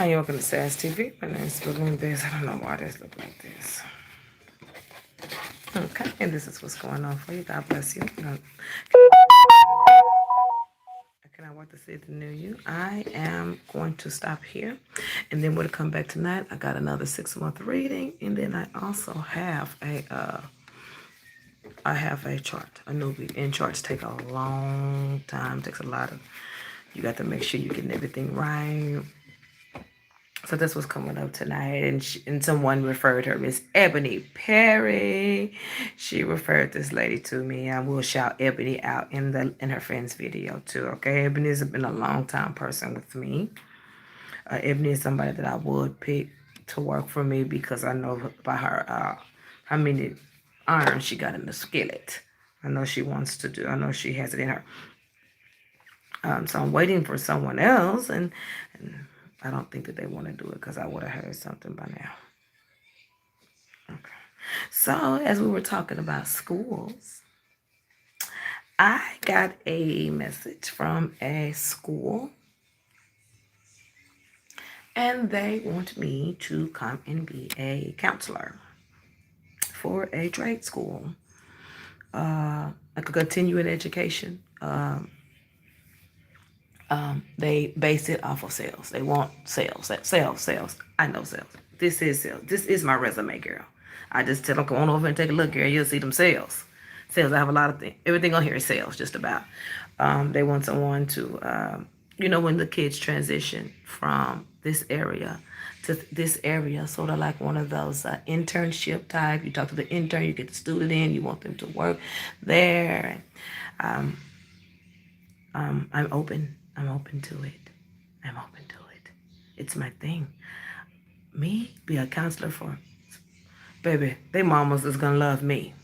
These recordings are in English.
Hi, you're welcome to SAS TV. My name is Balloon Biz. I don't know why this look like this. Okay, and this is what's going on for you. God bless you. I cannot wait to see the new you. I am going to stop here, and then we'll come back tonight. I got another 6-month reading, and then I also have a chart, a newbie. And charts take a long time. Takes a lot of. You got to make sure you're getting everything right. So this was coming up tonight, and someone referred her, Miss Ebony Perry. She referred this lady to me. I will shout Ebony out in her friend's video too. Okay, Ebony has been a long time person with me. Ebony is somebody that I would pick to work for me because I know by her how many irons she got in the skillet. I know she wants to do. I know she has it in her. So I'm waiting for someone else, and I don't think that they want to do it because I would have heard something by now. Okay. So as we were talking about schools, I got a message from a school, and they want me to come and be a counselor for a trade school, like a continuing education. They base it off of sales. They want sales, sales. I know sales. This is sales. This is my resume, girl. I just tell them, come on over and take a look, girl. You'll see them sales. Sales. I have a lot of things. Everything on here is sales, just about. They want someone to, when the kids transition from this area to this area, sort of like one of those internship type. You talk to the intern, you get the student in, you want them to work there. I'm open. I'm open to it. I'm open to it. It's my thing. Me be a counselor for, baby. They mamas is gonna love me.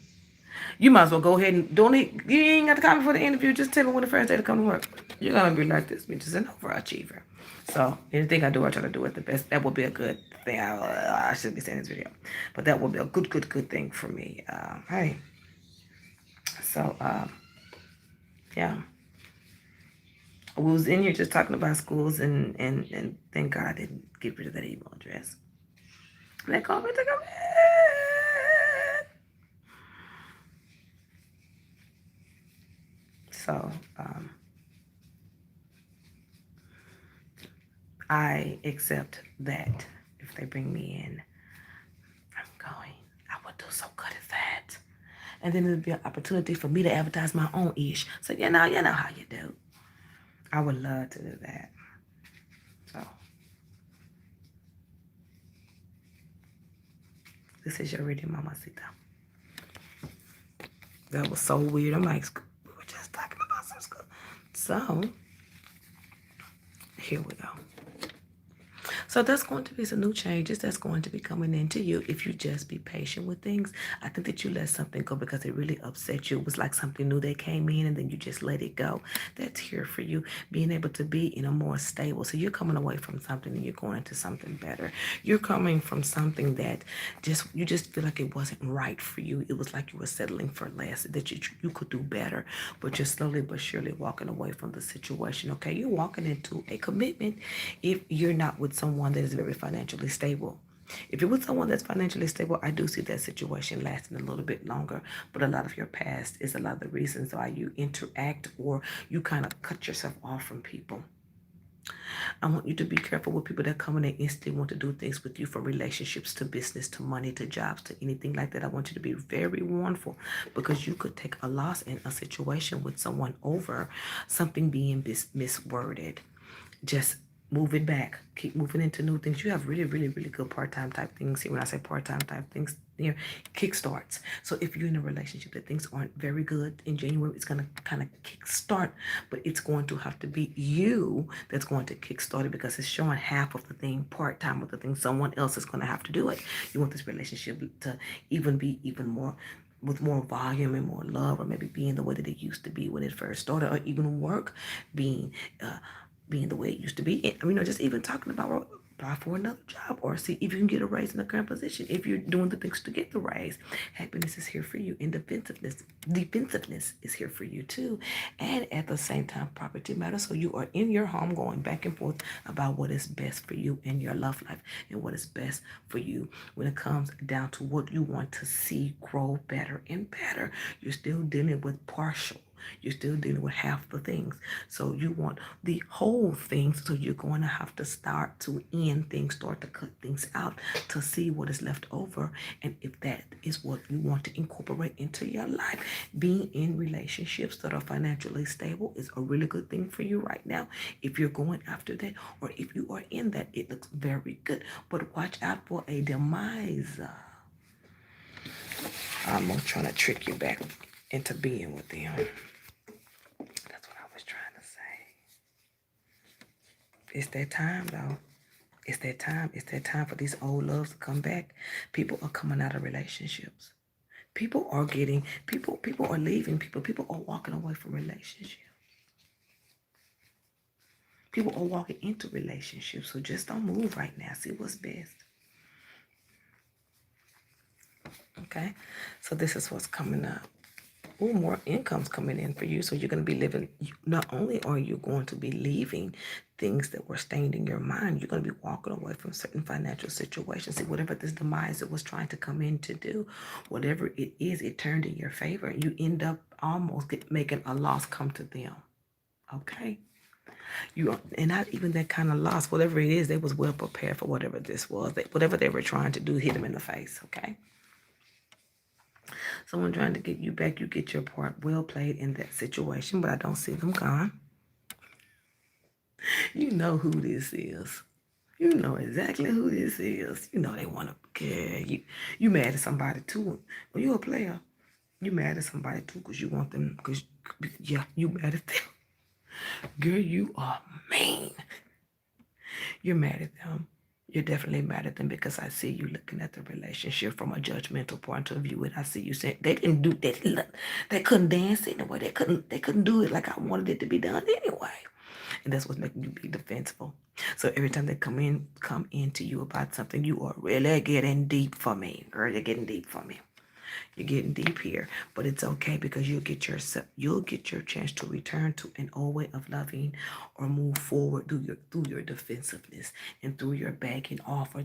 You might as well go ahead and don't. You ain't got to come for the interview. Just tell me when the first day to come to work. You're gonna be like this bitch is an overachiever. So anything I do, I try to do it the best. That would be a good thing. I should be saying this video, but that would be a good thing for me. Hey. So yeah. We was in here just talking about schools, and thank God I didn't get rid of that email address. They called me to come in. So I accept that if they bring me in, I'm going. I would do so good at that. And then it'll be an opportunity for me to advertise my own ish. So you know how you do. I would love to do that. So this is your reading, Mamacita. That was so weird. I'm like, we were just talking about some school. So here we go. So that's going to be some new changes that's going to be coming into you if you just be patient with things. I think that you let something go because it really upset you. It was like something new that came in and then you just let it go. That's here for you, being able to be in a more stable. So you're coming away from something and you're going into something better. You're coming from something that you just feel like it wasn't right for you. It was like you were settling for less, that you could do better, but you're slowly but surely walking away from the situation. Okay, you're walking into a commitment if you're not with someone that is very financially stable. If you're with someone that's financially stable, I do see that situation lasting a little bit longer. But a lot of your past is a lot of the reasons why you interact or you kind of cut yourself off from people. I want you to be careful with people that come in and instantly want to do things with you, from relationships to business to money to jobs to anything like that. I want you to be very warnful because you could take a loss in a situation with someone over something being misworded. Just move it back. Keep moving into new things. You have really, really, really good part-time type things here. When I say part-time type things here, kickstarts. So if you're in a relationship that things aren't very good in January, it's going to kind of kickstart, but it's going to have to be you that's going to kickstart it because it's showing half of the thing, part-time of the thing. Someone else is going to have to do it. You want this relationship to even be even more with more volume and more love, or maybe being the way that it used to be when it first started, or even work being the way it used to be. I mean, just even talking about apply for another job or see if you can get a raise in the current position. If you're doing the things to get the raise, happiness is here for you. And defensiveness is here for you too. And at the same time, property matters. So you are in your home going back and forth about what is best for you in your love life and what is best for you when it comes down to what you want to see grow better and better. You're still dealing with partial. You're still dealing with half the things. So you want the whole thing. So you're going to have to start to end things, start to cut things out to see what is left over. And if that is what you want to incorporate into your life, being in relationships that are financially stable is a really good thing for you right now. If you're going after that, or if you are in that, it looks very good. But watch out for a demise. I'm trying to trick you back into being with them. That's what I was trying to say. It's that time, though. It's that time. It's that time for these old loves to come back. People are coming out of relationships. People are leaving. People are walking away from relationships. People are walking into relationships. So just don't move right now. See what's best. Okay. So this is what's coming up. Ooh, more income's coming in for you. So you're going to be living, not only are you going to be leaving things that were stained in your mind, you're going to be walking away from certain financial situations. See, whatever this demise that was trying to come in to do, whatever it is, it turned in your favor. You end up almost making a loss come to them. Okay? And not even that kind of loss, whatever it is, they was well prepared for whatever this was. Whatever they were trying to do, hit them in the face. Okay? Someone trying to get you back, you get your part well played in that situation, but I don't see them gone. You know who this is. You know exactly who this is. You know they want to care. You mad at somebody too. When you're a player, you mad at somebody too because you want them, because, yeah, you mad at them. Girl, you are mean. You're mad at them. You're definitely mad at them because I see you looking at the relationship from a judgmental point of view, and I see you saying they couldn't dance anyway. They couldn't do it like I wanted it to be done anyway. And that's what's making you be defensible. So every time they come into you about something, you are really getting deep for me. Girl, you're getting deep for me. You're getting deep here, but it's okay because you'll get your chance to return to an old way of loving or move forward through your defensiveness and through your backing off or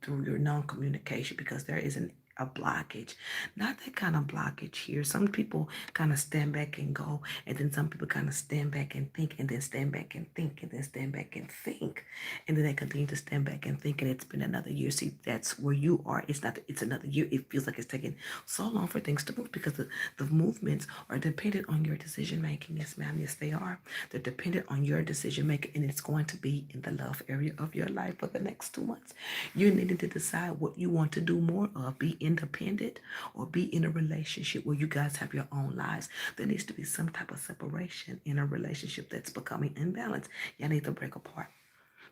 through your non-communication, because there isn't a blockage. Not that kind of blockage here. Some people kind of stand back and go, and then some people kind of stand back and think, and then stand back and think, and then stand back and think, and then they continue to stand back and think, and it's been another year. See, that's where you are. It's another year. It feels like it's taking so long for things to move because the movements are dependent on your decision making. Yes, ma'am. Yes, they are. They're dependent on your decision making, and it's going to be in the love area of your life for the next 2 months. You're needing to decide what you want to do more of. Be independent or be in a relationship where you guys have your own lives. There needs to be some type of separation in a relationship that's becoming imbalanced. Y'all need to break apart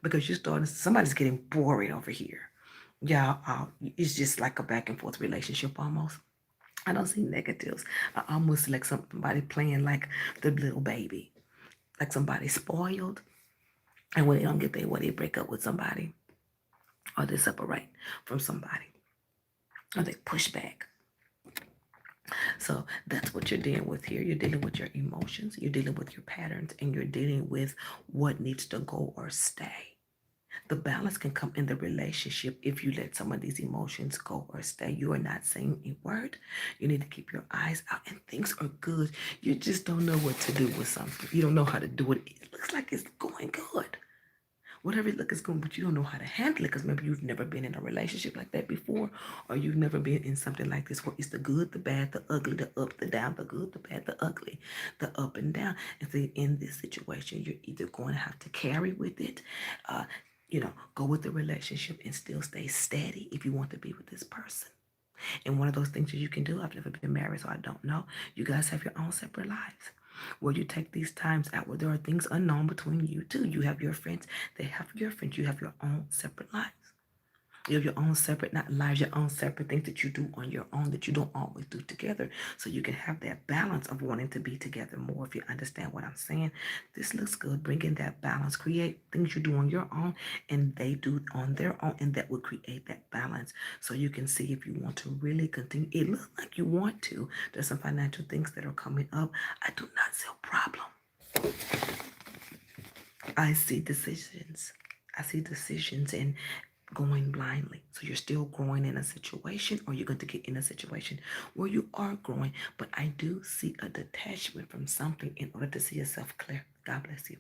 because somebody's getting boring over here. Yeah, it's just like a back and forth relationship almost. I don't see negatives. I almost like somebody playing like the little baby, like somebody spoiled, and when they don't get their way, they break up with somebody, or they separate from somebody, or they push back. So that's what you're dealing with here. You're dealing with your emotions, you're dealing with your patterns, and you're dealing with what needs to go or stay. The balance can come in the relationship if you let some of these emotions go or stay. You are not saying a word. You need to keep your eyes out, and things are good. You just don't know what to do with something. You don't know how to do it. It looks like it's going good. Whatever it looks is going, but you don't know how to handle it because maybe you've never been in a relationship like that before, or you've never been in something like this where it's the good, the bad, the ugly, the up, the down, the good, the bad, the ugly, the up and down. And so in this situation, you're either going to have to carry with it, go with the relationship and still stay steady if you want to be with this person. And one of those things that you can do, I've never been married, so I don't know. You guys have your own separate lives where you take these times out where there are things unknown between you two. You have your friends, they have your friends, you have your own separate lives. You have your own separate, not lives, your own separate things that you do on your own that you don't always do together. So you can have that balance of wanting to be together more, if you understand what I'm saying. This looks good. Bring in that balance. Create things you do on your own and they do on their own. And that will create that balance. So you can see if you want to really continue. It looks like you want to. There's some financial things that are coming up. I do not see a problem. I see decisions. I see decisions and going blindly. So you're still growing in a situation, or you're going to get in a situation where you are growing. But I do see a detachment from something in order to see yourself clear. God bless you.